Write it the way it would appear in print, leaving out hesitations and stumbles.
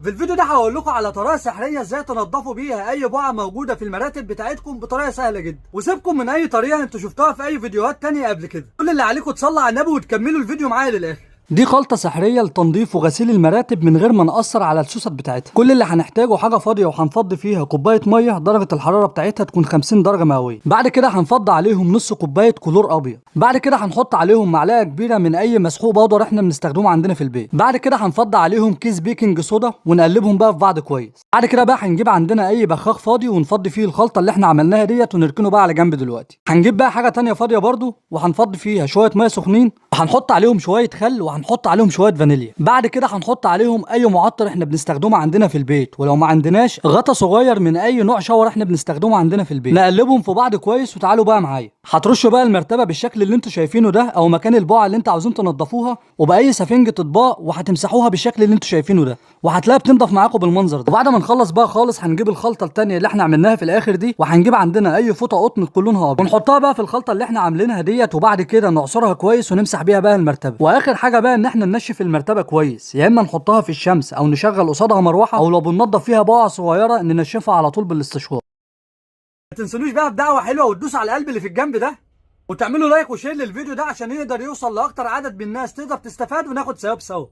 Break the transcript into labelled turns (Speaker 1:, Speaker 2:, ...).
Speaker 1: في الفيديو ده هقول لكم على طريقه سحريه ازاي تنضفوا بيها اي بقعه موجوده في المراتب بتاعتكم بطريقه سهله جدا، وسيبكم من اي طريقه انتوا شفتوها في اي فيديوهات تانية قبل كده. كل اللي عليكم تصلوا على النبي وتكملوا الفيديو معايا للاخر. دي خلطة سحرية لتنظيف وغسيل المراتب من غير ما نأثر على السوست بتاعتها. كل اللي هنحتاجه حاجة فاضية وهنفضي فيها كوباية مية درجة الحرارة بتاعتها تكون 50 درجة مئوية. بعد كده هنفضي عليهم نص كوباية كلور أبيض. بعد كده هنحط عليهم معلقة كبيرة من أي مسحوق بودر احنا بنستخدمه عندنا في البيت. بعد كده هنفضي عليهم كيس بيكنج صودا ونقلبهم بقى في بعض كويس. بعد كده بقى هنجيب عندنا أي بخاخ فاضي ونفضي فيه الخلطة اللي احنا عملناها ديت ونركنه بقى على جنب دلوقتي. هنجيب بقى حاجة تانية فاضية برضو وهنفضي فيها شوية مية سخنين وهنحط عليهم شوية خل وهنحط عليهم شوية فانيليا. بعد كده هنحط عليهم اي معطر احنا بنستخدمه عندنا في البيت، ولو ما عندناش غطا صغير من اي نوع شاور احنا بنستخدمه عندنا في البيت. نقلبهم في بعض كويس وتعالوا بقى معايا. هترشوا بقى المرتبه بالشكل اللي انتوا شايفينه ده او مكان البقعه اللي انتوا عاوزين تنضفوها وباي سفنجه اطباق وهتمسحوها بالشكل اللي انتوا شايفينه ده وهتلاقيها بتنضف معاكم بالمنظر ده. وبعد ما نخلص بقى خالص هنجيب الخلطه الثانيه اللي احنا عملناها في الاخر دي وهنجيب عندنا اي فوطه قطن تكون لونها ابيض ونحطها بقى في الخلطه اللي احنا عاملينها ديت، وبعد كده نعصرها كويس ونمسح بيها بقى المرتبه. واخر حاجه بقى ان احنا ننشف المرتبه كويس، يا اما نحطها في الشمس او نشغل قصادها مروحه، او لو بننضف فيها بقعه صغيره ننشفها على طول بالاستشوار. ما تنسونوش بقى بدعوه حلوه وتدوسوا على القلب اللي في الجنب ده وتعملوا لايك وشير للفيديو ده عشان يقدر يوصل لاكتر عدد من الناس تقدر تستفاد وناخد ثواب سوا.